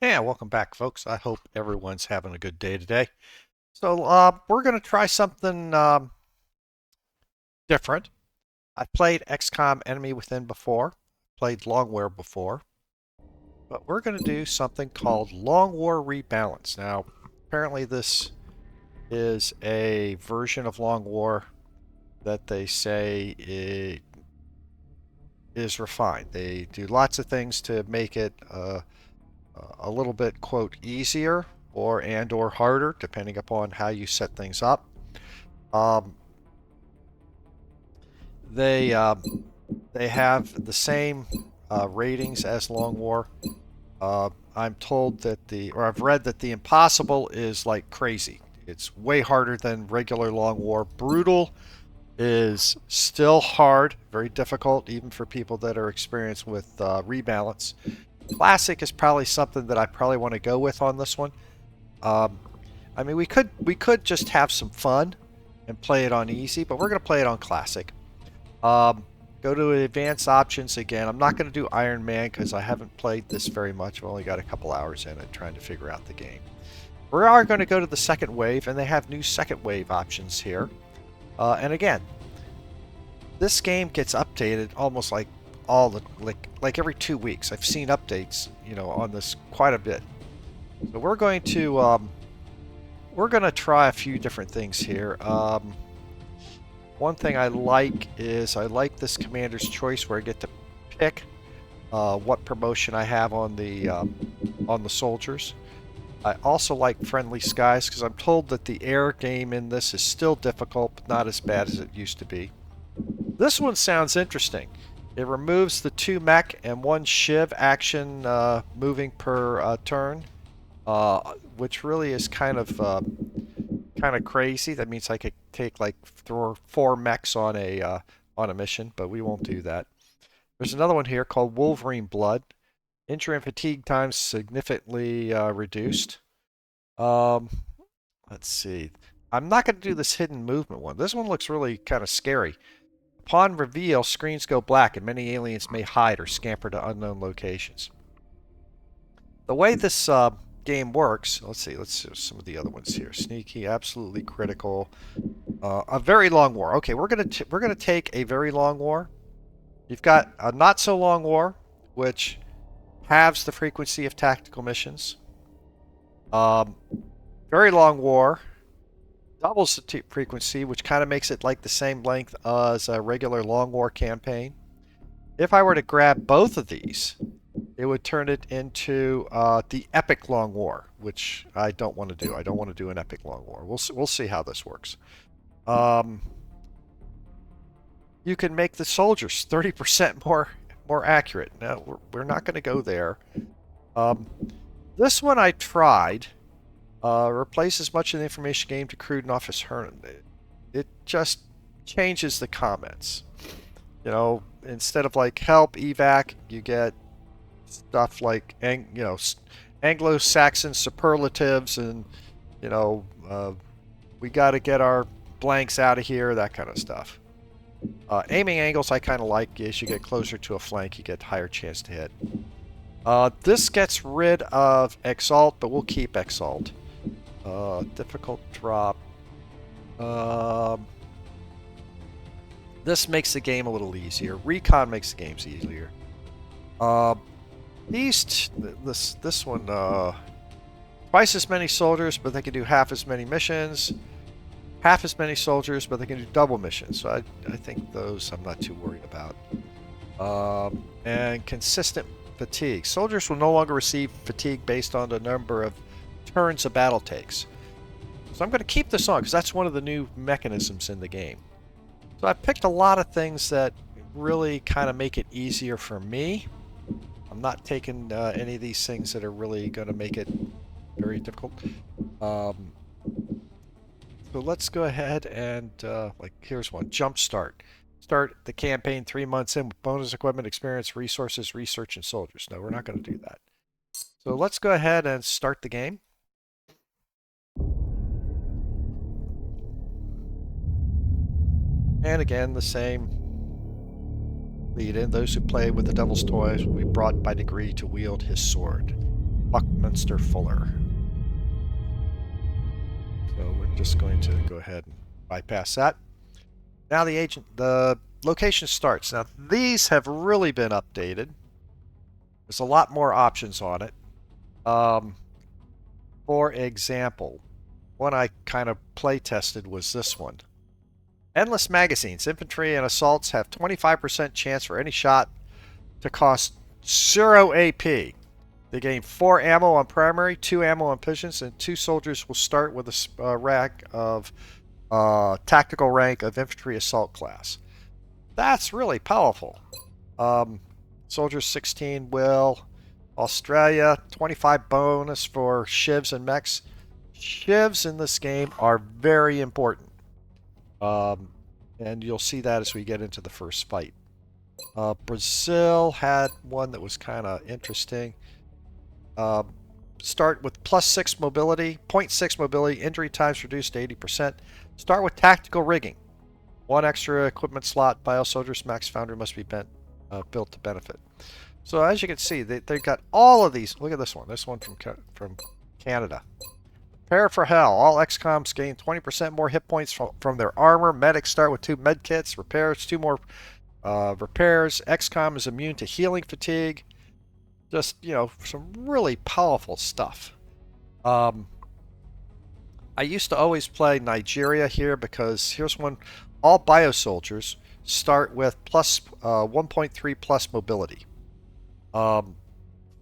Yeah, welcome back, folks. I hope everyone's having a good day today. So, we're going to try something different. I've played XCOM Enemy Within before, played Long War before, but we're going to do something called Long War Rebalanced. Now, apparently, this is a version of Long War that they say is refined. They do lots of things to make it a little bit, quote, easier or harder, depending upon how you set things up. Um, they they have the same ratings as Long War. I'm told that or I've read that the impossible is like crazy. It's way harder than regular Long War. Brutal is still hard, very difficult, even for people that are experienced with rebalance. Classic is probably something that I probably want to go with on this one. Um, I mean, we could just have some fun and play it on easy, but we're going to play it on classic. Um, Go to advanced options again. I'm not going to do Iron Man because I haven't played this very much. I've only got a couple hours in it trying to figure out the game. We are going to go to the second wave, and they have new second wave options here. And again, this game gets updated almost like like every 2 weeks. I've seen updates, on this quite a bit. So we're going to try a few different things here. One thing I like is I like this commander's choice where I get to pick what promotion I have on the soldiers. I also like friendly skies because I'm told that the air game in this is still difficult, but not as bad as it used to be. This one sounds interesting. It removes the 2 mech and 1 shiv action moving per turn, which really is kind of crazy. That means I could take like 4 mechs on a mission, but we won't do that. There's another one here called Wolverine Blood. Injury and fatigue times significantly reduced. Um, let's see. I'm not going to do this hidden movement one. This one looks really kind of scary. Upon reveal, screens go black and many aliens may hide or scamper to unknown locations. The way this game works, let's see some of the other ones here. Sneaky, absolutely critical. A very long war. Okay, we're gonna take a very long war. You've got a not so long war, which halves the frequency of tactical missions. Um, Very long war doubles the frequency, which kind of makes it like the same length as a regular long war campaign. If I were to grab both of these, it would turn it into the epic long war, which I don't want to do. I don't want to do an epic long war. We'll see how this works. Um, you can make the soldiers 30% more accurate. Now we're not going to go there. Um, this one I tried. Replaces much of the information gained to crude and office Hernan. It just changes the comments. Instead of like help evac, you get stuff like Anglo-Saxon superlatives and we got to get our blanks out of here, that kind of stuff. Aiming angles I kind of like. As you get closer to a flank, you get higher chance to hit. This gets rid of Exalt, but we'll keep Exalt. Difficult drop. This makes the game a little easier. Recon makes the games easier. This one, twice as many soldiers, but they can do half as many missions. Half as many soldiers, but they can do double missions. So I think those I'm not too worried about. And consistent fatigue. Soldiers will no longer receive fatigue based on the number of turns a battle takes. So I'm going to keep this on because that's one of the new mechanisms in the game. So I picked a lot of things that really kind of make it easier for me. I'm not taking any of these things that are really going to make it very difficult. So let's go ahead and here's one. Jump start. Start the campaign 3 months in with bonus equipment, experience, resources, research, and soldiers. No, we're not going to do that. So let's go ahead and start the game. And again, the same lead in. Those who play with the devil's toys will be brought by degree to wield his sword. Buckminster Fuller. So we're just going to go ahead and bypass that. Now the location starts. Now these have really been updated. There's a lot more options on it. For example, one I kind of play tested was this one. Endless magazines. Infantry and assaults have 25% chance for any shot to cost 0 AP. They gain 4 ammo on primary, 2 ammo on pigeons, and 2 soldiers will start with a rank of tactical rank of infantry assault class. That's really powerful. Soldiers 16 will. Australia, 25 bonus for shivs and mechs. Shivs in this game are very important. And you'll see that as we get into the first fight. Brazil had one that was kind of interesting. Start with +6 mobility, 0.6 mobility, injury times reduced to 80%. Start with tactical rigging. 1 extra equipment slot, bio soldiers, max foundry must be built to benefit. So as you can see, they've got all of these. Look at this one. This one from Canada. Prepare for hell. All XCOMs gain 20% more hit points from their armor. Medics start with 2 med kits. Repairs, 2 more repairs. XCOM is immune to healing fatigue. Just, you know, some really powerful stuff. I used to always play Nigeria here because here's one. All bio soldiers start with plus 1.3 plus mobility.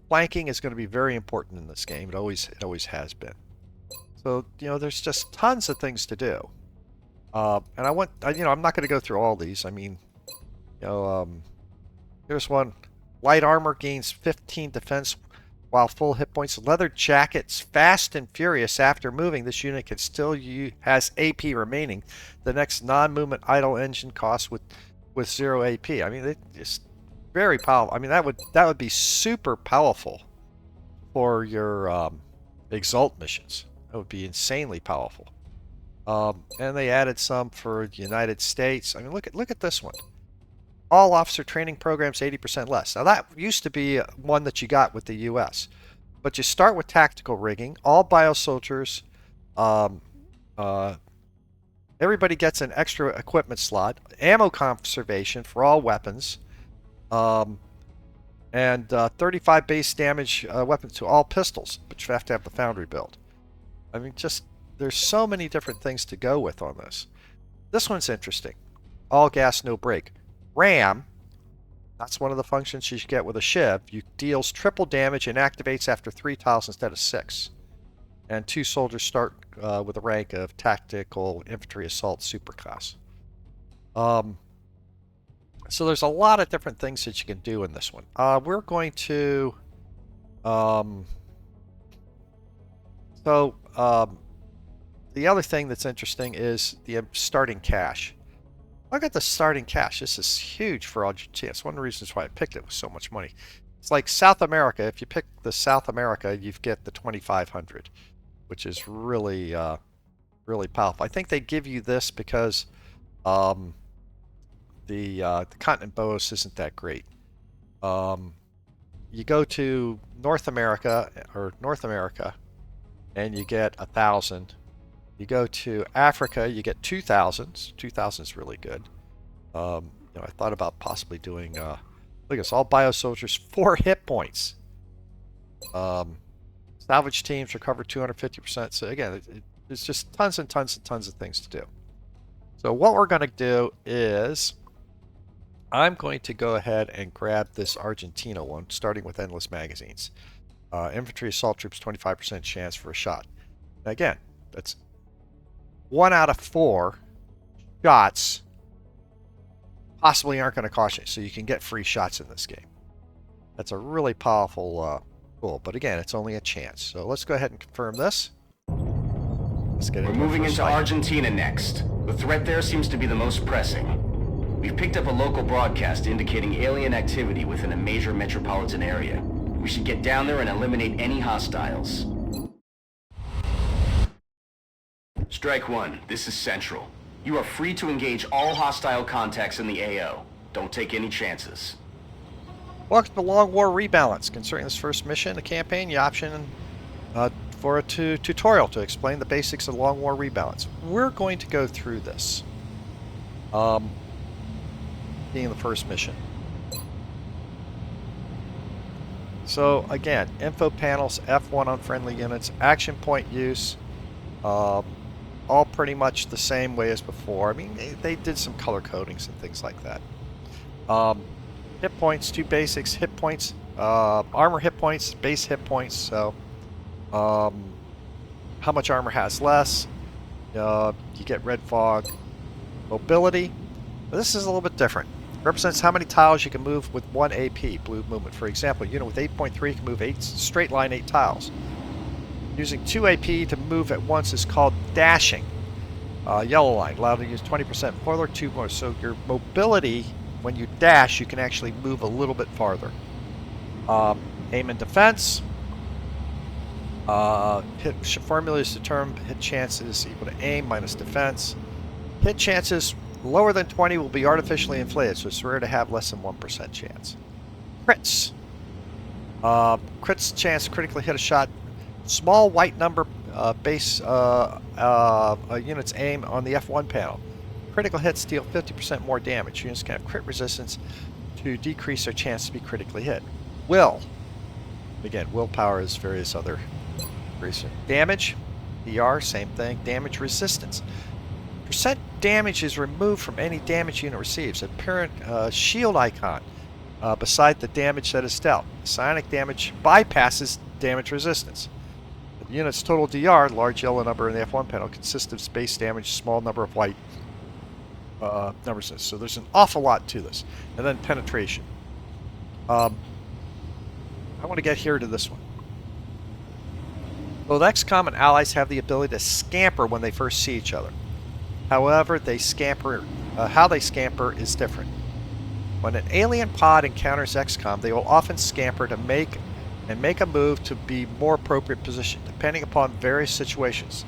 Flanking is going to be very important in this game. It always has been. So, you know, there's just tons of things to do. And I'm not going to go through all these. I mean, you know, here's one. Light armor gains 15 defense while full hit points. Leather jackets, fast and furious. After moving, this unit can still has AP remaining. The next non-movement idle engine costs with 0 AP. I mean, it's just very powerful. I mean, that would be super powerful for your Exalt missions. That would be insanely powerful. And they added some for the United States. I mean, look at this one. All officer training programs 80% less. Now that used to be one that you got with the U.S. But you start with tactical rigging. All bio soldiers. Everybody gets an extra equipment slot. Ammo conservation for all weapons. And 35 base damage weapons to all pistols, but you have to have the foundry build. I mean, just there's so many different things to go with on this. This one's interesting. All gas, no brake. RAM, that's one of the functions you get with a shiv. You deals triple damage and activates after 3 tiles instead of 6. And 2 soldiers start with a rank of tactical infantry assault superclass. So there's a lot of different things that you can do in this one. We're going to the other thing that's interesting is the starting cash. Look at the starting cash. This is huge for Argentina. It's one of the reasons why I picked it with so much money. It's like South America. If you pick the South America, you get the 2,500, which is really, really powerful. I think they give you this because the continent bonus isn't that great. You go to North America, and you get 1,000. You go to Africa, you get 2,000. 2,000 is really good. I thought about possibly doing, look at this, all bio soldiers, 4 hit points. Salvage teams recover 250%. So again, there's just tons and tons and tons of things to do. So what we're going to do is I'm going to go ahead and grab this Argentina one, starting with endless magazines. Infantry assault troops, 25% chance for a shot. Now again, that's 1 out of 4 shots possibly aren't going to cost you, so you can get free shots in this game. That's a really powerful tool, but again, it's only a chance. So let's go ahead and confirm this. Let's get into We're moving into Argentina next. The threat there seems to be the most pressing. We've picked up a local broadcast indicating alien activity within a major metropolitan area. We should get down there and eliminate any hostiles. Strike 1, this is Central. You are free to engage all hostile contacts in the AO. Don't take any chances. Welcome to Long War Rebalanced. Concerning this first mission, the campaign, you option for a tutorial to explain the basics of Long War Rebalance. We're going to go through this, being the first mission. So again, info panels, F1 on friendly units, action point use, all pretty much the same way as before. I mean, they did some color codings and things like that. Hit points, 2 basics, hit points, armor hit points, base hit points, so how much armor has less, you get red fog. Mobility, this is a little bit different. Represents how many tiles you can move with 1 AP, blue movement. For example, a unit with 8.3 can move 8 straight line 8 tiles. Using 2 AP to move at once is called dashing. Yellow line, allowed to use 20% farther, 2 more. So your mobility, when you dash, you can actually move a little bit farther. Aim and defense. Hit formula is determined hit chances equal to aim minus defense. Hit chances lower than 20 will be artificially inflated, so it's rare to have less than 1% chance. Crits. Crits chance to critically hit a shot. Small white number base unit's aim on the F1 panel. Critical hits deal 50% more damage. Units can have crit resistance to decrease their chance to be critically hit. Will. Again, willpower is various other reasons. Damage. DR, same thing. Damage resistance. Percent damage is removed from any damage unit receives. A apparent shield icon beside the damage that is dealt. Psionic damage bypasses damage resistance. The unit's total DR, large yellow number in the F1 panel, consists of space damage, small number of white numbers. So there's an awful lot to this. And then penetration. I want to get here to this one. Both XCOM and allies have the ability to scamper when they first see each other. However, how they scamper is different. When an alien pod encounters XCOM, they will often scamper to make a move to be more appropriate position, depending upon various situations.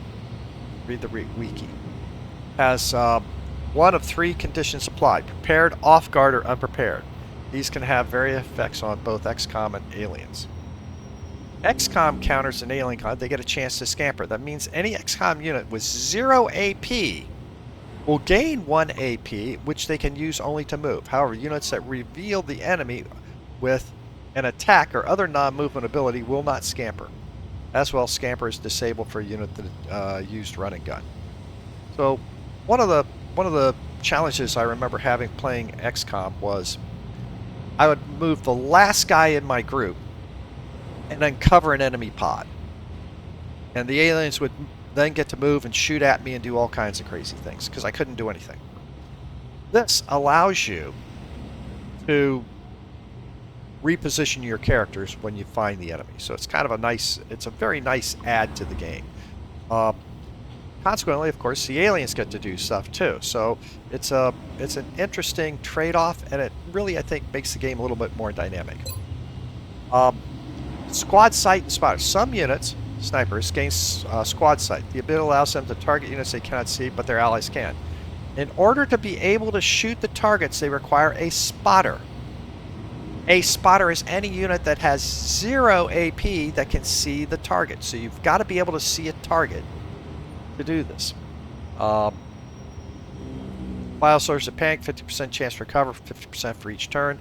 Read the wiki. Has one of 3 conditions applied: prepared, off guard, or unprepared. These can have various effects on both XCOM and aliens. XCOM counters an alien con, they get a chance to scamper. That means any XCOM unit with 0 AP will gain 1 AP, which they can use only to move. However, units that reveal the enemy with an attack or other non-movement ability will not scamper. As well, scamper is disabled for a unit that used run and gun. So, one of the challenges I remember having playing XCOM was I would move the last guy in my group and then cover an enemy pod, and the aliens would then get to move and shoot at me and do all kinds of crazy things because I couldn't do anything. This allows you to reposition your characters when you find the enemy. So it's kind of it's a very nice add to the game. Consequently, of course, the aliens get to do stuff too. So it's an interesting trade-off, and it really, I think, makes the game a little bit more dynamic. Squad sight and spotter. Some units, snipers, gain squad sight. The ability allows them to target units they cannot see, but their allies can. In order to be able to shoot the targets, they require a spotter. A spotter is any unit that has 0 AP that can see the target. So you've got to be able to see a target to do this. File source of panic, 50% chance to recover, 50% for each turn.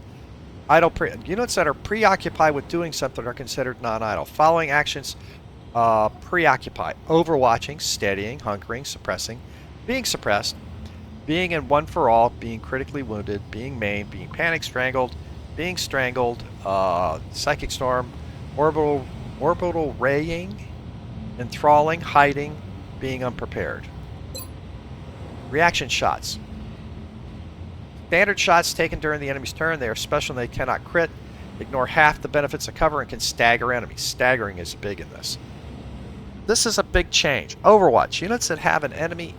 Units that are preoccupied with doing something are considered non-idle. Following actions preoccupy: overwatching, steadying, hunkering, suppressing, being suppressed, being in one for all, being critically wounded, being maimed, being panic strangled, being strangled, psychic storm, orbital raying, enthralling, hiding, being unprepared. Reaction shots. Standard shots taken during the enemy's turn. They are special and they cannot crit. Ignore half the benefits of cover and can stagger enemies. Staggering is big in this. This is a big change. Overwatch. Units that have an enemy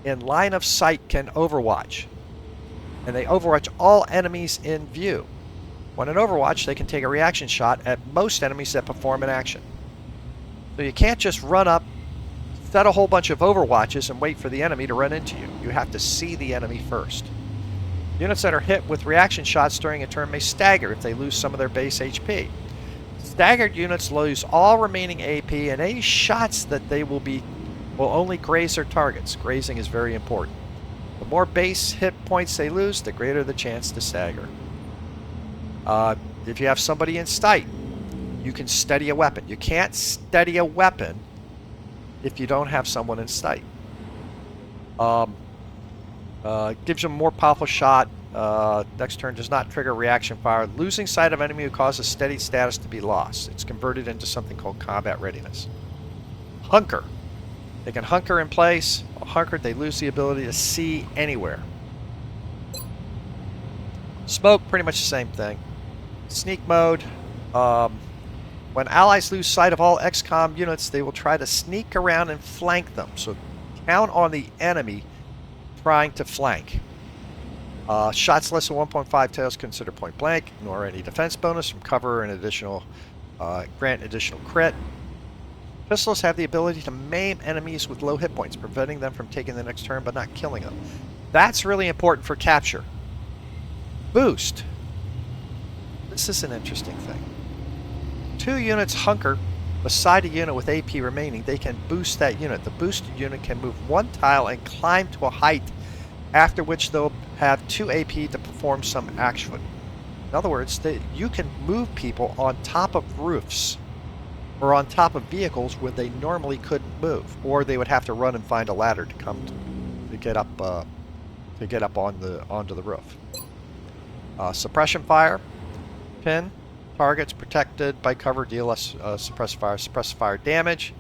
in line of sight can overwatch. And they overwatch all enemies in view. When in Overwatch, they can take a reaction shot at most enemies that perform an action. So you can't just run up, set a whole bunch of Overwatches and wait for the enemy to run into you. You have to see the enemy first. Units that are hit with reaction shots during a turn may stagger if they lose some of their base HP. Staggered units lose all remaining AP, and any shots that they will only graze their targets. Grazing is very important. The more base hit points they lose, the greater the chance to stagger. If you have somebody in sight, you can steady a weapon. You can't steady a weapon if you don't have someone in sight. Gives you a more powerful shot. Next turn does not trigger reaction fire. Losing sight of enemy will cause a steady status to be lost. It's converted into something called combat readiness. Hunker. They can hunker in place. While hunkered, they lose the ability to see anywhere. Smoke, pretty much the same thing. Sneak mode. When allies lose sight of all XCOM units, they will try to sneak around and flank them. So count on the enemy trying to flank. Shots less than 1.5 tails considered point blank, nor any defense bonus from cover and grant additional crit. Pistols have the ability to maim enemies with low hit points, preventing them from taking the next turn but not killing them. That's really important for capture. Boost. This is an interesting thing. 2 units hunker beside a unit with AP remaining. They can boost that unit. The boosted unit can move 1 tile and climb to a height, after which they'll have 2 AP to perform some action. In other words, you can move people on top of roofs or on top of vehicles where they normally couldn't move, or they would have to run and find a ladder to come to get up onto the roof. Suppression fire. Pin. Targets protected by cover deal less suppressive fire damage.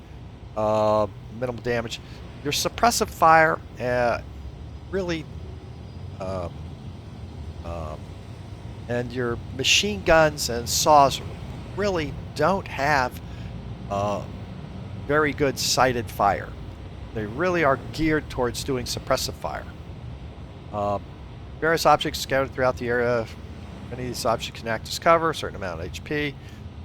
Minimal damage. Your suppressive fire really and your machine guns and saws really don't have very good sighted fire. They really are geared towards doing suppressive fire. Various objects scattered throughout the area. Many of these objects can act as cover, a certain amount of HP.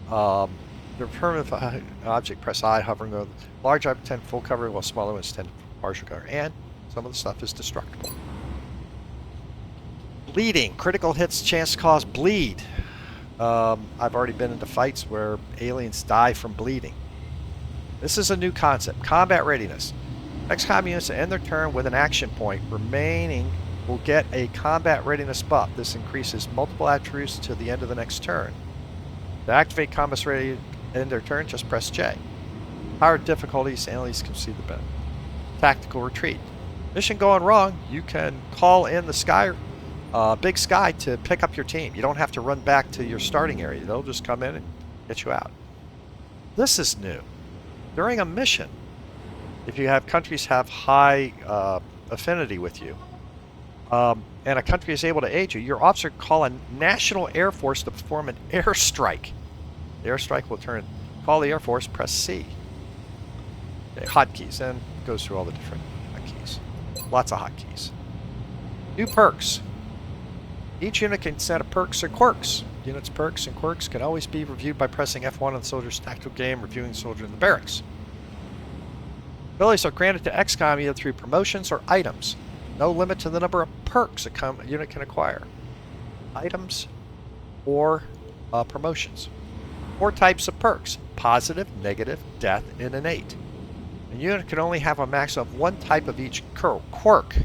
The permanent object, press I, hovering over large object tend full cover, while smaller ones tend partial cover. And some of the stuff is destructible. Bleeding. Critical hits chance to cause bleed. I've already been into fights where aliens die from bleeding. This is a new concept. Combat readiness. XCOM units that end their turn with an action point remaining will get a combat readiness buff. This increases multiple attributes to the end of the next turn. To activate combat ready to end their turn, just press J. Higher difficulties, aliens can see the benefit. Tactical retreat. Mission going wrong, you can call in the sky, big sky to pick up your team. You don't have to run back to your starting area. They'll just come in and get you out. This is new. During a mission, if you have countries have high affinity with you, and a country is able to aid you, your officer can call a national air force to perform an airstrike. The airstrike will call the air force, press C. Okay, hotkeys, and it goes through all the different hotkeys. Lots of hotkeys. New perks. Each unit can set up perks or quirks. Units' perks and quirks can always be reviewed by pressing F1 on the soldier's tactical game, reviewing the soldier in the barracks. Abilities are granted to XCOM either through promotions or items. No limit to the number of perks a unit can acquire. Items or promotions. 4 types of perks: positive, negative, death, and innate. A unit can only have a max of 1 type of each quirk.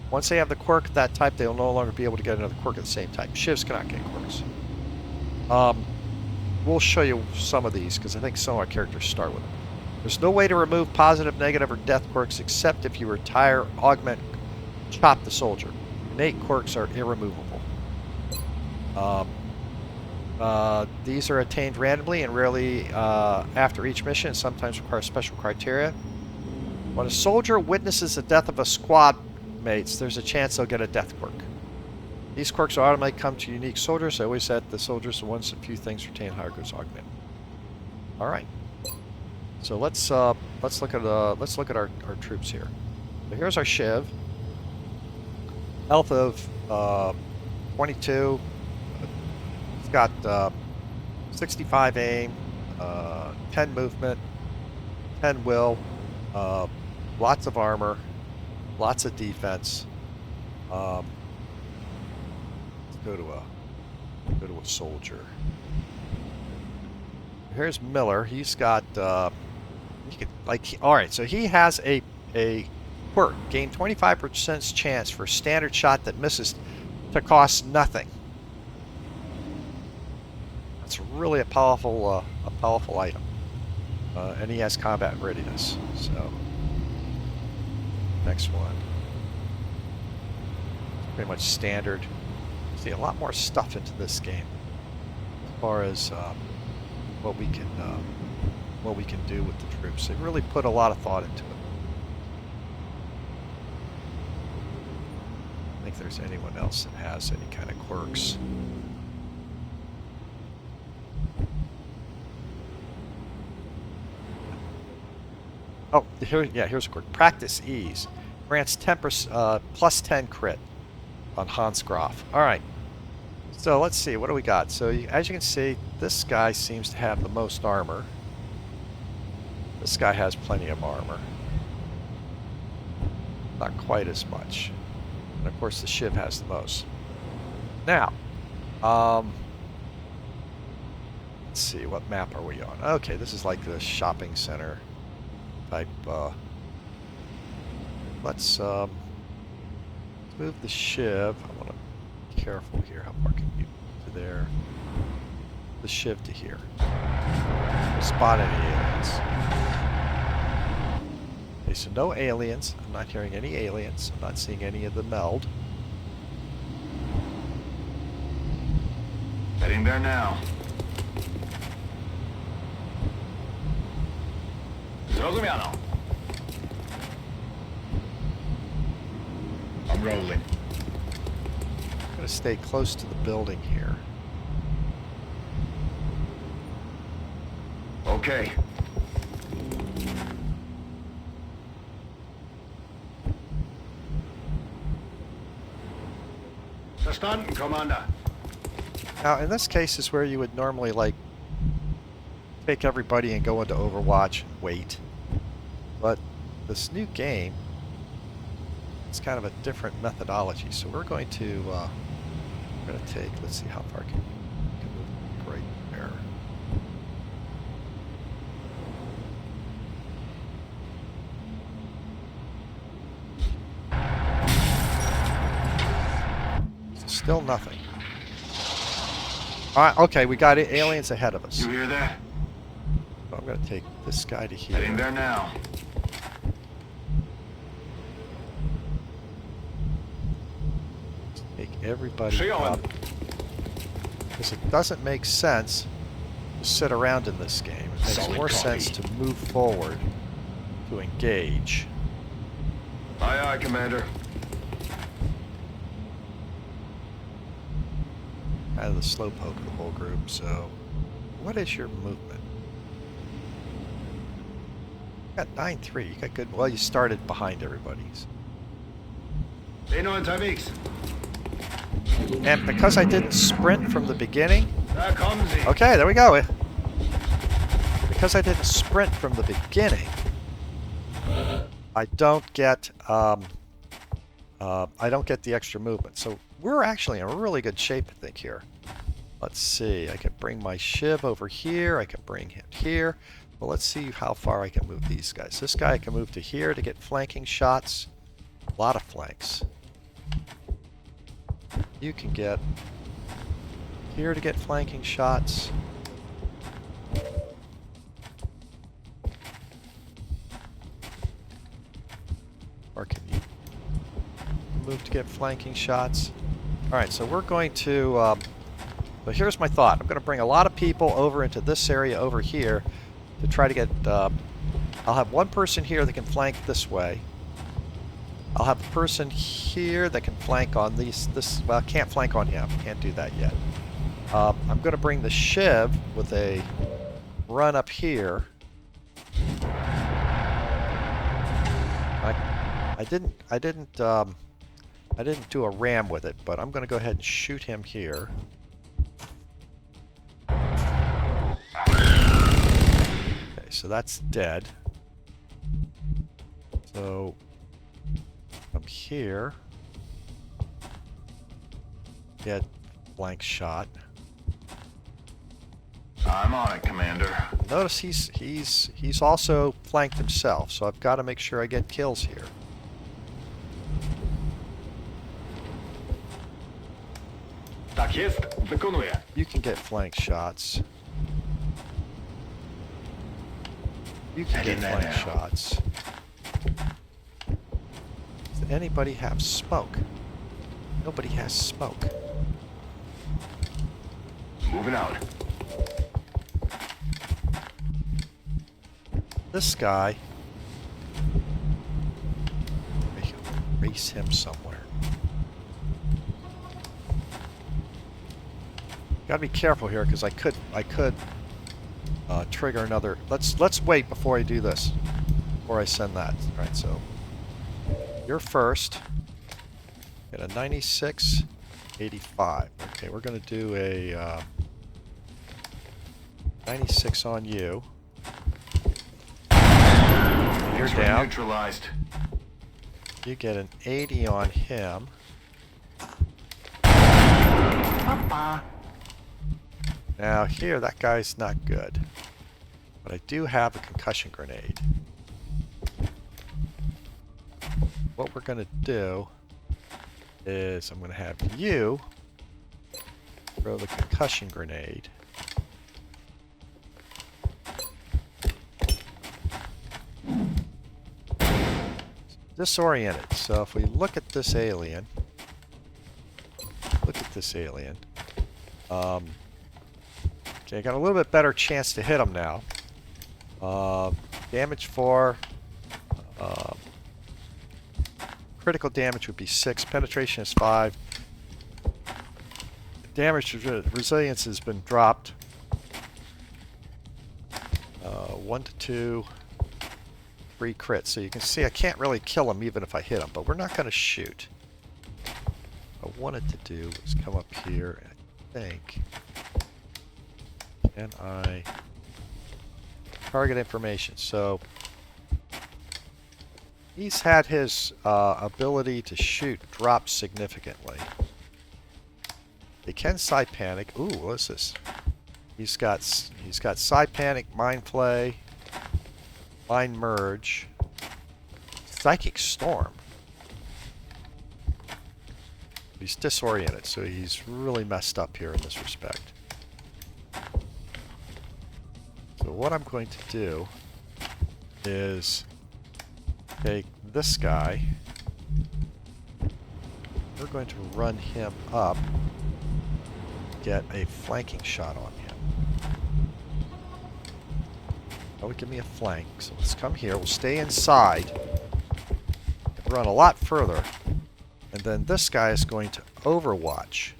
Once they have the quirk of that type, they will no longer be able to get another quirk of the same type. Shivs cannot get quirks. We'll show you some of these because I think some of our characters start with them. There's no way to remove positive, negative, or death quirks except if you retire, augment, chop the soldier. Innate quirks are irremovable. These are attained randomly and rarely after each mission, and sometimes require special criteria. When a soldier witnesses the death of a squad mates, there's a chance they'll get a death quirk. These quirks will automatically come to unique soldiers. I always said the soldiers are the ones that few things retain, higher goes augment. All right. So let's look at our troops here. So here's our Shiv. Health of 22. It's got 65 aim, 10 movement, 10 will, lots of armor, lots of defense. Go to a soldier. Here's Miller. He's got he could all right. So he has a quirk. Gain 25% chance for a standard shot that misses to cost nothing. That's really a powerful item. And he has combat readiness. So next one. Pretty much standard. See a lot more stuff into this game as far as what we can do with the troops. They really put a lot of thought into it. I think there's anyone else that has any kind of quirks. Oh, here's a quirk. Practice ease. Grants 10% plus 10 crit on Hans Graf. All right. So let's see. What do we got? So as you can see, this guy seems to have the most armor. This guy has plenty of armor. Not quite as much. And of course, the Shiv has the most. Now, let's see. What map are we on? Okay, this is like the shopping center type. Let's move the Shiv. I want to be careful here. How far can you to there? The Shiv to here. Spot any aliens. Okay, so no aliens. I'm not hearing any aliens. I'm not seeing any of the meld. Heading there now. Zrozumiano. I'm rolling. I'm going to stay close to the building here. Okay. Verstanden, Commander. Now, in this case is where you would normally, like, take everybody and go into Overwatch and wait. But this new game, it's kind of a different methodology. So we're going to take, let's see how far can move right there. Still nothing. All right, okay, we got aliens ahead of us. You hear that? So I'm going to take this guy to here. Heading there now. Take everybody up. Because it doesn't make sense to sit around in this game. It makes more sense to move forward, to engage. Aye, aye, Commander. Kind of the slowpoke of the whole group, so what is your movement? You got 9-3, you got good, well, you started behind everybody. And because I didn't sprint from the beginning, okay, there we go. Because I didn't sprint from the beginning, I don't get the extra movement. So we're actually in really good shape, I think, here. Let's see. I can bring my Shiv over here. I can bring him here. Well, let's see how far I can move these guys. This guy I can move to here to get flanking shots. A lot of flanks. You can get here to get flanking shots. Or can you move to get flanking shots? Alright, so we're going to... but here's my thought. I'm going to bring a lot of people over into this area over here to try to get... I'll have one person here that can flank this way. I'll have a person here that can flank on this... Well, I can't flank on him. Can't do that yet. I'm going to bring the Shiv with a run up here. I didn't do a ram with it, but I'm going to go ahead and shoot him here. Okay, so that's dead. So from here, get flank shot. I'm on it, Commander. Notice he's also flanked himself, so I've got to make sure I get kills here. Tak jest, wykonuję. You can get flank shots. You can get flank shots. Does anybody have smoke? Nobody has smoke. Moving out. This guy, I can race him somewhere. Gotta be careful here because I could trigger another. Let's wait before I do this. Before I send that. All right, so you're first. Get a 96, 85. Okay, we're gonna do a 96 on you. You're down. Neutralized. You get an 80 on him. Papa. Now here, that guy's not good. But I do have a concussion grenade. What we're going to do is I'm going to have you throw the concussion grenade. Disoriented. So if we look at this alien, okay, I got a little bit better chance to hit him now. Damage 4. Critical damage would be 6. Penetration is 5. Damage resilience has been dropped. 1 to 2. 3 crits. So you can see I can't really kill him even if I hit him, but we're not going to shoot. What I wanted to do was come up here and I think... Can I... Target information. So... He's had his ability to shoot drop significantly. He can side panic. Ooh, what is this? He's got side panic, mind play, mind merge, psychic storm. He's disoriented, so he's really messed up here in this respect. So what I'm going to do is take this guy. We're going to run him up, get a flanking shot on him. That would give me a flank. So let's come here. We'll stay inside. Run a lot further. And then this guy is going to overwatch.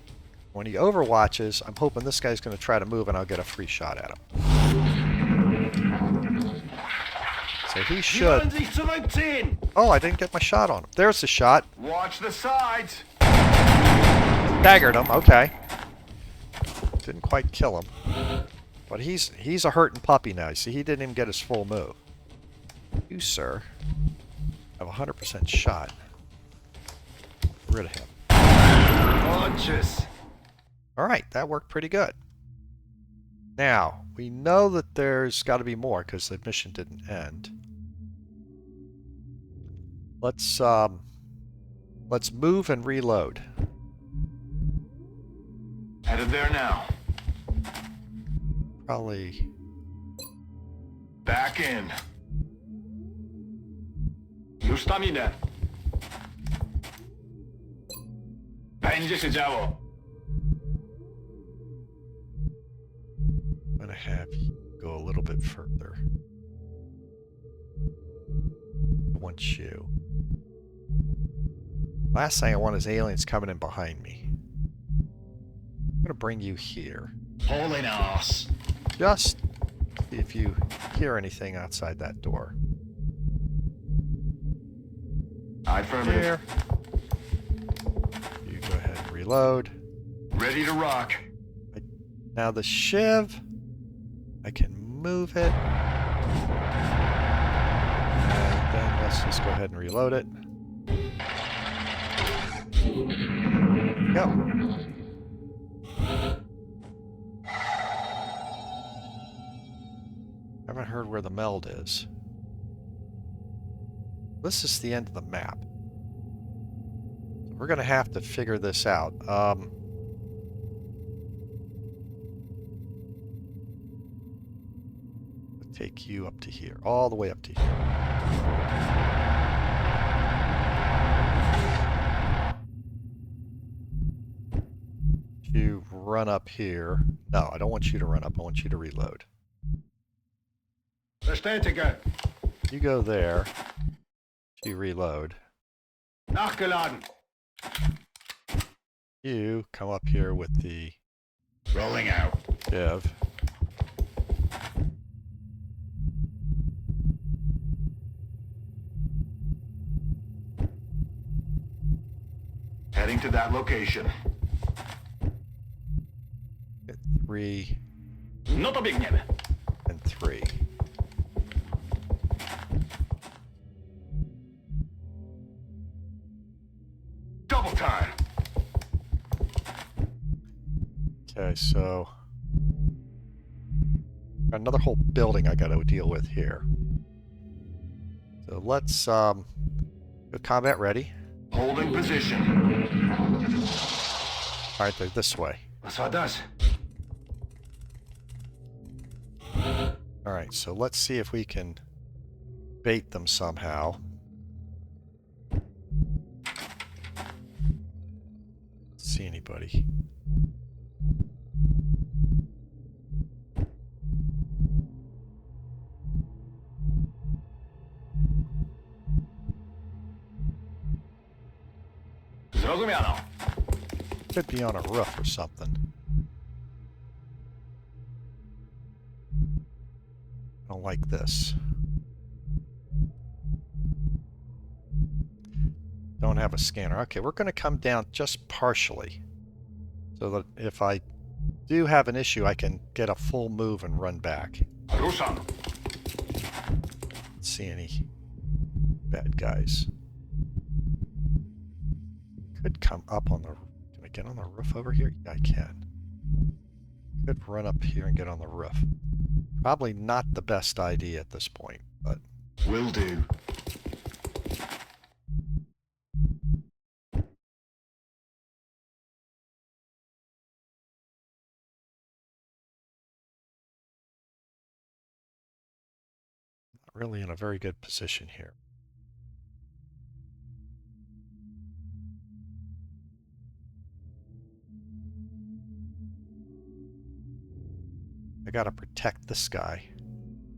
When he overwatches, I'm hoping this guy's going to try to move and I'll get a free shot at him. So he should... Oh, I didn't get my shot on him. There's the shot. Watch the sides. Daggered him. Okay. Didn't quite kill him. But he's a hurting puppy now. You see, he didn't even get his full move. You, sir, have a 100% shot. Get rid of him. Launches. Alright, that worked pretty good. Now, we know that there's got to be more because the mission didn't end. Let's move and reload. Headed there now. Probably... Back in. Już tam idę. Będzie się działo. I'm going to have you go a little bit further. I want you. Last thing I want is aliens coming in behind me. I'm going to bring you here. Holy nos. Just see if you hear anything outside that door. Affirmative. Here. You go ahead and reload. Ready to rock. Now the shiv, I can move it. And then let's just go ahead and reload it. Go. heard where the meld is. This is the end of the map. We're going to have to figure this out. Take you up to here, all the way up to here. You run up here. No, I don't want you to run up. I want you to reload. Bestätige. You go there. You reload. Nachgeladen. You come up here with the Rolling out. div. Heading to that location. Get 3 No to biegniemy. and 3. Double time. Okay, so another whole building I got to deal with here. So let's go combat ready. Holding position. All right, they're this way. Was war das? All right, so let's see if we can bait them somehow. See anybody? Zrozumiano. Could be on a roof or something. I don't like this. Don't have a scanner. Okay, we're going to come down just partially. So that if I do have an issue, I can get a full move and run back. Ruszam. Let's see any bad guys. Could come up on the... Can I get on the roof over here? Yeah, I can. Could run up here and get on the roof. Probably not the best idea at this point, but... Will do. Not really in a very good position here. I gotta protect this guy.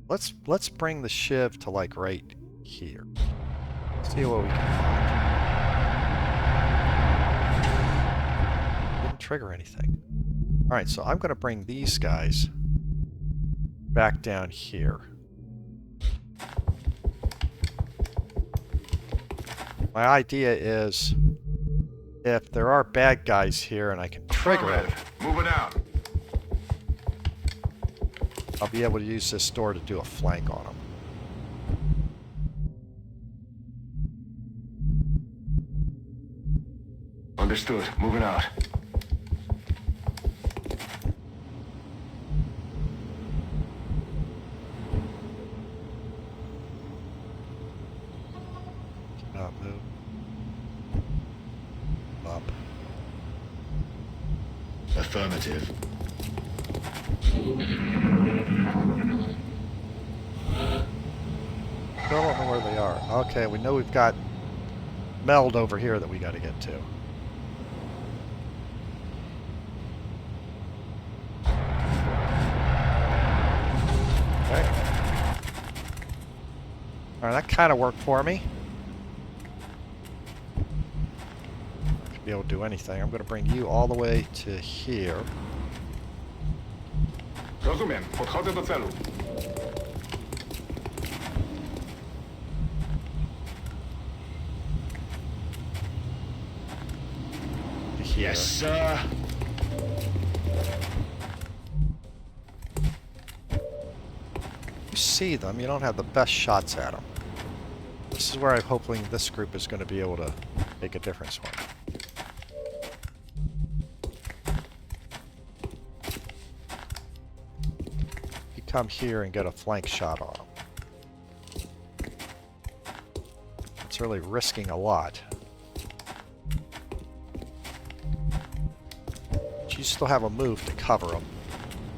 Let's bring the shiv to like right here. See what we can find. Didn't trigger anything. Alright, so I'm gonna bring these guys back down here. My idea is if there are bad guys here and I can trigger it, Moving out. I'll be able to use this door to do a flank on them. Understood. Moving out. Cannot move. Up. Affirmative. Still don't know where they are. Okay, we know we've got meld over here that we got to get to. Okay. Alright, that kind of worked for me. Not gonna be able to do anything. I'm going to bring you all the way to here. Rozumiem. Podchodzę do celu. To here. Yes, sir. You see them, you don't have the best shots at them. This is where I'm hoping this group is going to be able to make a difference for me. come here and get a flank shot on him. It's really risking a lot. But you still have a move to cover him.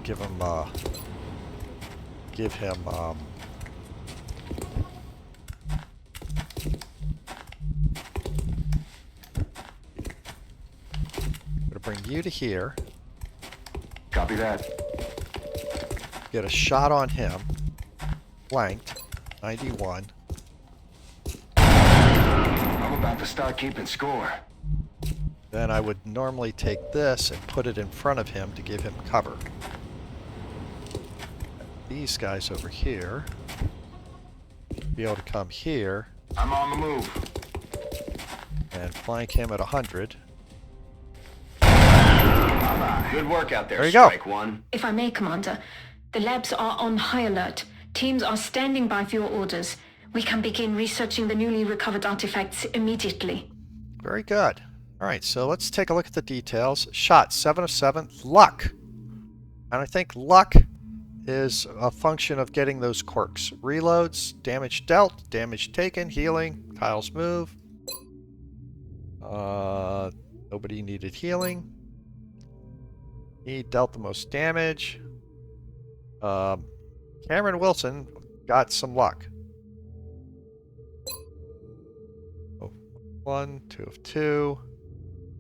Give him, gonna bring you to here. Copy that. Get a shot on him. Flanked. 91. I'm about to start keeping score. Then I would normally take this and put it in front of him to give him cover. These guys over here be able to come here I'm on the move. and flank him at 100. Good work out there, There you go. Strike One. If I may, Commander, the labs are on high alert. Teams are standing by for your orders. We can begin researching the newly recovered artifacts immediately. Very good. All right, so let's take a look at the details. Shot 7 of 7. Luck. And I think luck is a function of getting those quirks. Reloads, damage dealt, damage taken, healing, tiles move. Nobody needed healing. He dealt the most damage. Cameron Wilson got some luck. Oh, 1, 2 of 2,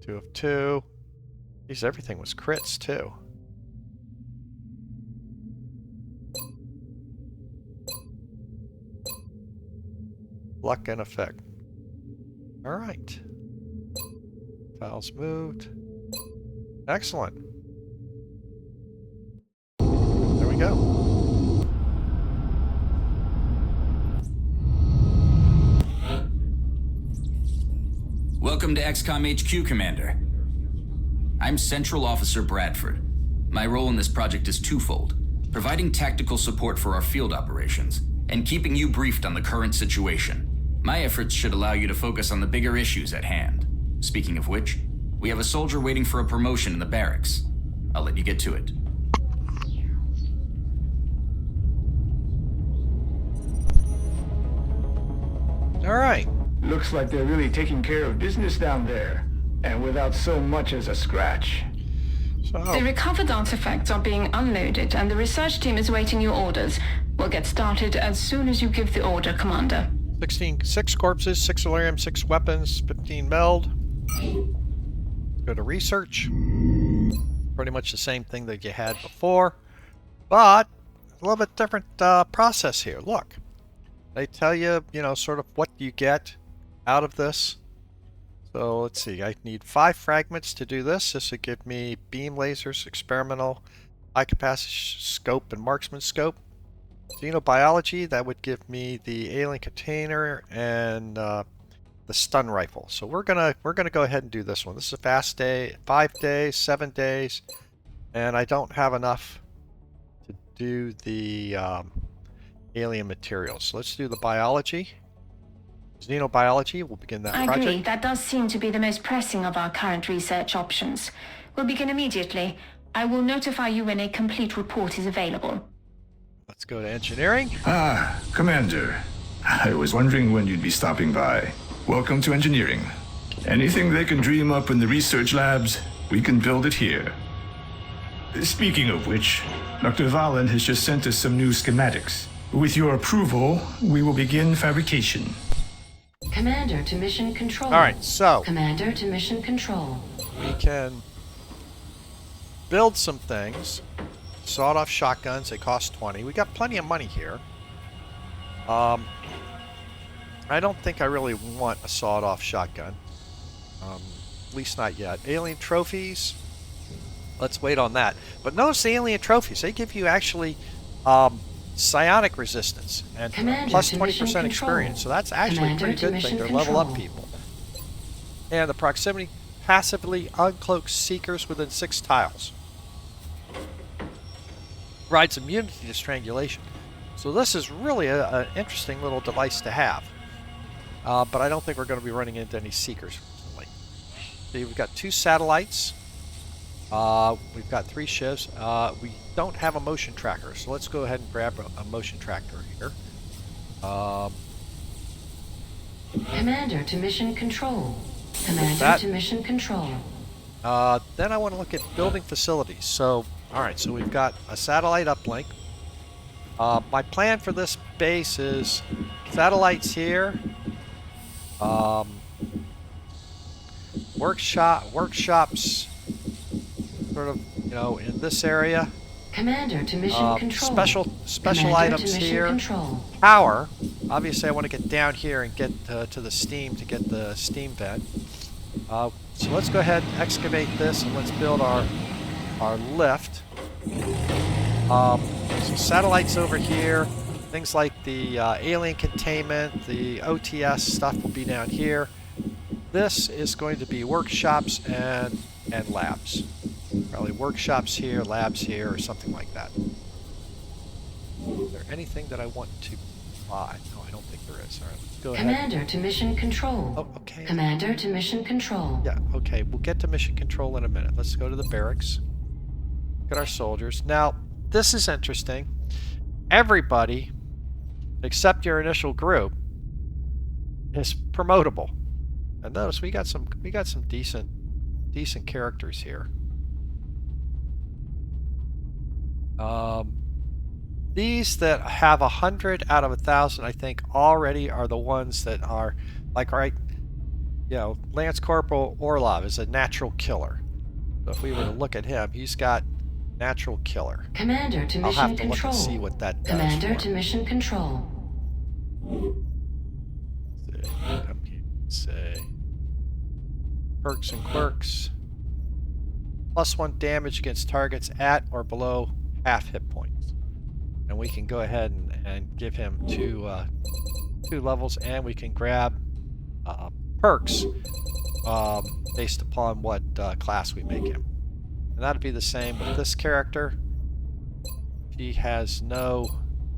2 of 2. Geez, everything was crits too. Luck and effect. All right. Tiles moved. Excellent. There we go. Welcome to XCOM HQ, Commander. I'm Central Officer Bradford. My role in this project is twofold: providing tactical support for our field operations, and keeping you briefed on the current situation. My efforts should allow you to focus on the bigger issues at hand. Speaking of which, we have a soldier waiting for a promotion in the barracks. I'll let you get to it. All right. Looks like they're really taking care of business down there. And without so much as a scratch. So, The recovered artifacts are being unloaded, and the research team is waiting your orders. We'll get started as soon as you give the order, Commander. 6 corpses, 6 delirium, 6 weapons, 15 meld. Go to research. Pretty much the same thing that you had before, but a little bit different process here. Look, they tell you, sort of what you get out of this. So let's see, I need 5 fragments to do this. This would give me beam lasers, experimental, high capacity scope, and marksman scope. Xenobiology, that would give me the alien container and the stun rifle. So we're gonna go ahead and do this one. This is a fast day, 5 days, 7 days, and I don't have enough to do the alien materials. So let's do the biology. Xenobiology, we'll begin that I project. agree. That does seem to be the most pressing of our current research options. We'll begin immediately. I will notify you when a complete report is available. Let's go to engineering. Ah, Commander. I was wondering when you'd be stopping by. Welcome to engineering. Anything they can dream up in the research labs, we can build it here. Speaking of which, Dr. Valen has just sent us some new schematics. With your approval, we will begin fabrication. Commander to mission control. All right, so Commander to mission control. we can build some things. Sawed-off shotguns, they cost 20. We got plenty of money here. I don't think I really want a sawed-off shotgun. At least not yet. Alien trophies. Let's wait on that. But notice the alien trophies. They give you actually psionic resistance and Commander plus to 20% mission experience. So that's actually a Commander pretty to good thing mission to level up control. people. And the proximity passively uncloaks seekers within 6 tiles. Provides immunity to strangulation. So this is really an interesting little device to have. But I don't think we're going to be running into any seekers recently. So we've got 2 satellites. We've got 3 shivs. We don't have a motion tracker, so let's go ahead and grab a motion tracker here. Commander to mission control. Commander to mission control. Then I want to look at building facilities. So, alright, so we've got a satellite uplink. My plan for this base is satellites here. Workshops sort of, in this area. Commander to mission control. Special Commander items to mission here. Control. Power. Obviously, I want to get down here and get to the steam to get the steam vent. So let's go ahead and excavate this and let's build our lift. So satellites over here. Things like the alien containment, the OTS stuff will be down here. This is going to be workshops and labs. Probably workshops here, labs here, or something like that. Is there anything that I want to buy? No, I don't think there is. All right, let's go ahead. Commander to mission control. Oh, okay. Commander to mission control. Yeah, okay. We'll get to mission control in a minute. Let's go to the barracks. Look at our soldiers. Now, this is interesting. Everybody, except your initial group, is promotable. And notice we got some decent characters here. These that have 100 out of 1,000, I think, already are the ones that are like, right, Lance Corporal Orlov is a natural killer. So if we were to look at him, he's got natural killer. Commander to mission control. I'll have to look and see what that does. Commander to mission control. Say perks and quirks. +1 damage against targets at or below half hit points. And we can go ahead and give him two levels, and we can grab perks based upon what class we make him. And that'll be the same with this character. He has no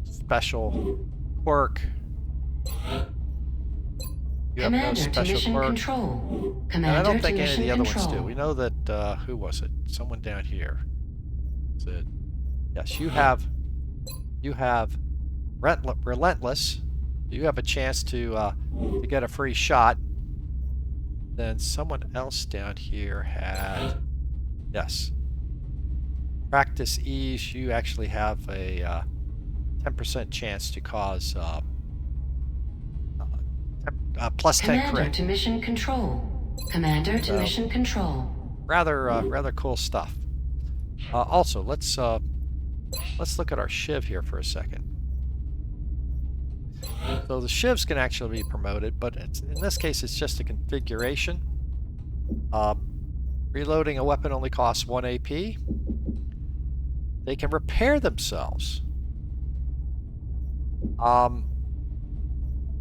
special quirk. You have no special quirk. Control. And I don't think any of the other ones do. We know that, who was it? Someone down here. Yes, you have Relentless. You have a chance to get a free shot. Then someone else down here had, yes, Practice Ease. You actually have a 10% chance to cause +10 Commander crit. to mission control. Commander to mission control. Rather cool stuff. Also, let's look at our shiv here for a second. So the shivs can actually be promoted, but in this case it's just a configuration. Reloading a weapon only costs 1 AP. They can repair themselves on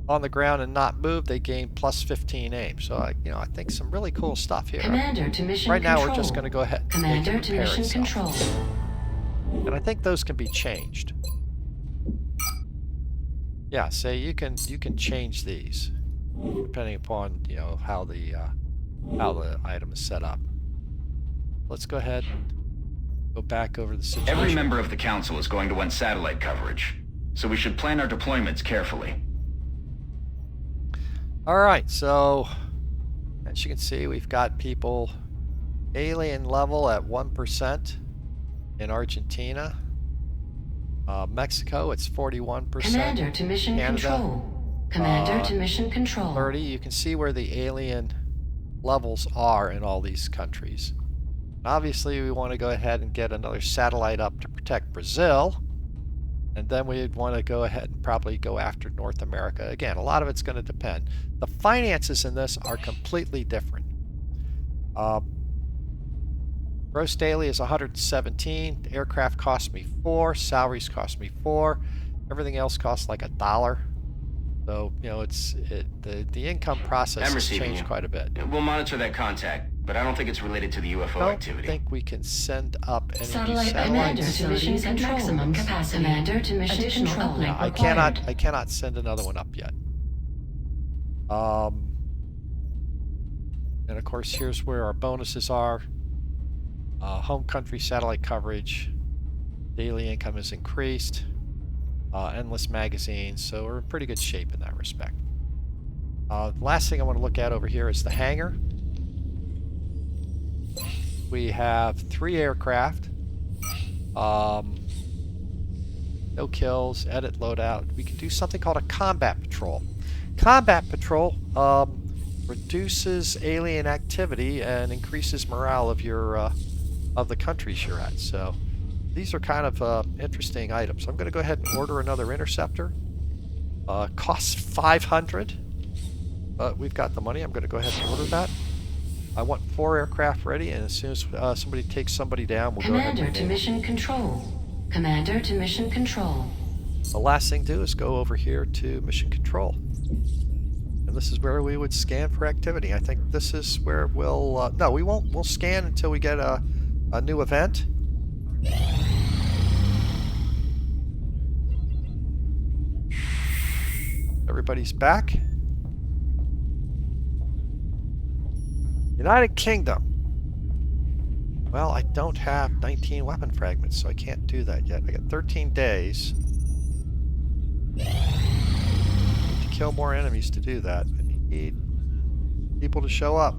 the ground and not move. They gain +15 aim. So I think some really cool stuff here. Commander to mission right control. now we're just going to go ahead and Commander make it to repair mission itself. control. And I think those can be changed. Yeah, say you can change these depending upon how the item is set up. Let's go ahead and go back over the situation. Every member of the council is going to want satellite coverage, so we should plan our deployments carefully. All right, so as you can see, we've got people alien level at 1% in Argentina. Mexico, it's 41%. Commander to mission Canada, control. Commander to mission control. 30. You can see where the alien levels are in all these countries. Obviously, we want to go ahead and get another satellite up to protect Brazil. And then we'd want to go ahead and probably go after North America. Again, a lot of it's going to depend. The finances in this are completely different. Gross daily is 117. The aircraft cost me 4. Salaries cost me 4. Everything else costs like $1. So the income process has changed quite a bit. We'll monitor that contact, but I don't think it's related to the UFO activity. I don't think we can send up any Satellite satellites. Commander to mission control. Maximum capacity. Commander to mission Additional control. uplink. I cannot send another one up yet. And of course, here's where our bonuses are. Home country satellite coverage. Daily income is increased. Endless magazines. So we're in pretty good shape in that respect. Last thing I want to look at over here is the hangar. We have 3 aircraft. No kills, edit loadout. We can do something called a combat patrol. Combat patrol reduces alien activity and increases morale of your of the countries you're at. So these are kind of interesting items. I'm going to go ahead and order another interceptor. Costs 500, but we've got the money. I'm going to go ahead and order that. I want 4 aircraft ready, and as soon as somebody takes somebody down, we'll go ahead and Commander to mission control. Commander to mission control. The last thing to do is go over here to mission control. And this is where we would scan for activity. I think this is where we'll... no, we won't. We'll scan until we get a new event. Everybody's back. United Kingdom. Well, I don't have 19 weapon fragments, so I can't do that yet. I got 13 days. I need to kill more enemies to do that. I need people to show up.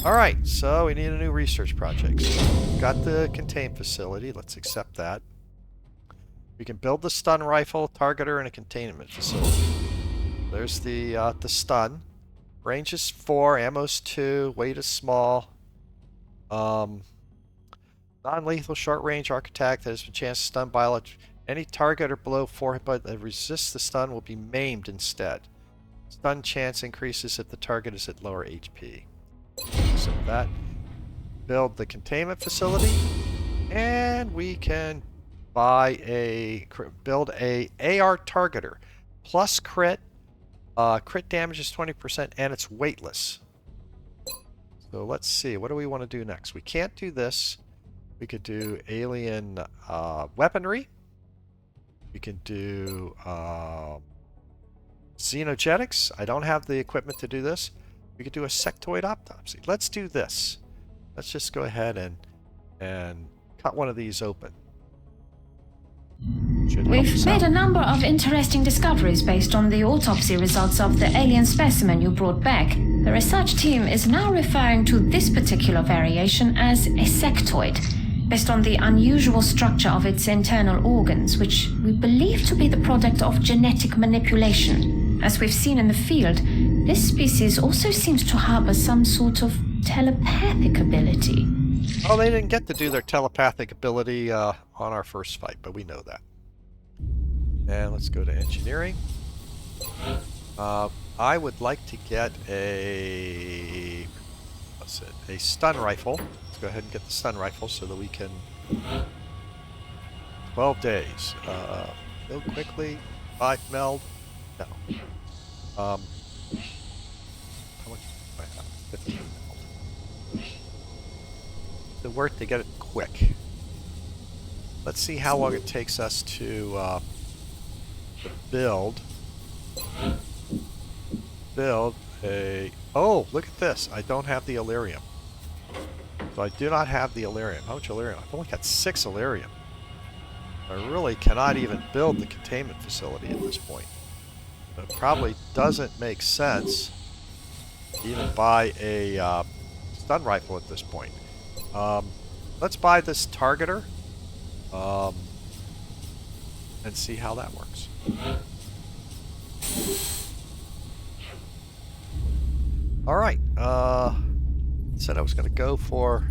Alright, so we need a new research project. Got the contained facility. Let's accept that. We can build the stun rifle, targeter, and a containment facility. There's the stun. Range is 4, ammo's 2, weight is small. Non-lethal short-range arc attack that has a chance to stun by any target or below 4 hit points that resists the stun will be maimed instead. Stun chance increases if the target is at lower HP. So that. Build the containment facility, and we can build a AR targeter plus crit. Crit damage is 20% and it's weightless. So let's see, what do we want to do next? We can't do this. We could do alien weaponry. We can do xenogetics. I don't have the equipment to do this. We could do a sectoid autopsy. Let's do this. Let's just go ahead and cut one of these open. We've made a number of interesting discoveries based on the autopsy results of the alien specimen you brought back. The research team is now referring to this particular variation as a sectoid, based on the unusual structure of its internal organs, which we believe to be the product of genetic manipulation. As we've seen in the field, this species also seems to harbor some sort of telepathic ability. Oh, they didn't get to do their telepathic ability on our first fight, but we know that. And let's go to engineering. I would like to get a stun rifle. Let's go ahead and get the stun rifle so that we can 12 days. Build quickly. 5 meld. No. How much do I have? 15 meld. It's worth to get it quick. Let's see how long it takes us to build a... Oh, look at this. I don't have the Illyrium. So I do not have the Illyrium. How much Illyrium? I've only got 6 Illyrium. I really cannot even build the containment facility at this point. It probably doesn't make sense to even buy a stun rifle at this point. Let's buy this targeter and see how that works. Alright, said I was going to go for...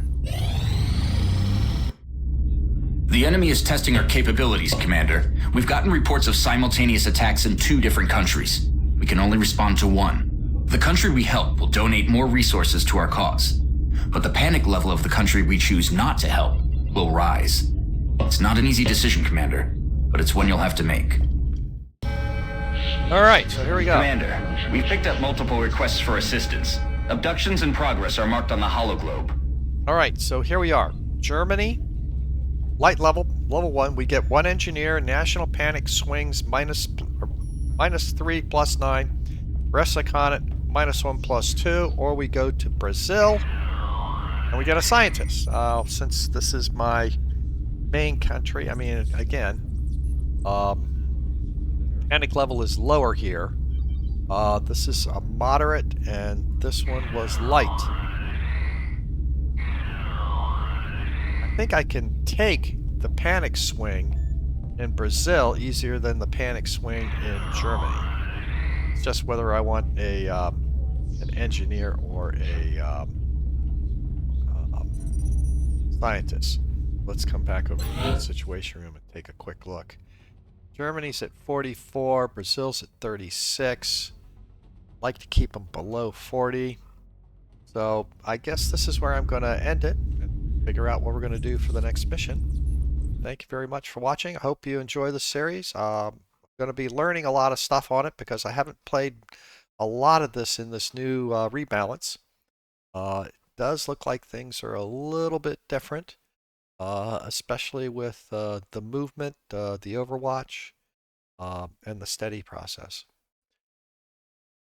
The enemy is testing our capabilities, Commander. We've gotten reports of simultaneous attacks in 2 different countries. We can only respond to one. The country we help will donate more resources to our cause. But the panic level of the country we choose not to help will rise. It's not an easy decision, Commander, but it's one you'll have to make. Alright, so here we go. Commander, we've picked up multiple requests for assistance. Abductions in progress are marked on the hologlobe. Alright, so here we are. Germany, light level 1. We get 1 engineer, national panic swings -3 +9. Rest iconic -1+2, or we go to Brazil and we get a scientist. Since this is my main country, I mean, again, panic level is lower here. This is a moderate, and this one was light. I think I can take the panic swing in Brazil easier than the panic swing in Germany. It's just whether I want a an engineer or a scientist. Let's come back over to the situation room and take a quick look. Germany's at 44, Brazil's at 36. Like to keep them below 40. So I guess this is where I'm going to end it and figure out what we're going to do for the next mission. Thank you very much for watching. I hope you enjoy the series. I'm going to be learning a lot of stuff on it because I haven't played a lot of this in this new rebalance. It does look like things are a little bit different, especially with the movement, the overwatch, and the steady process.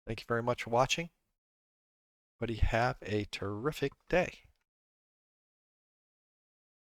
Thank you very much for watching. Everybody have a terrific day.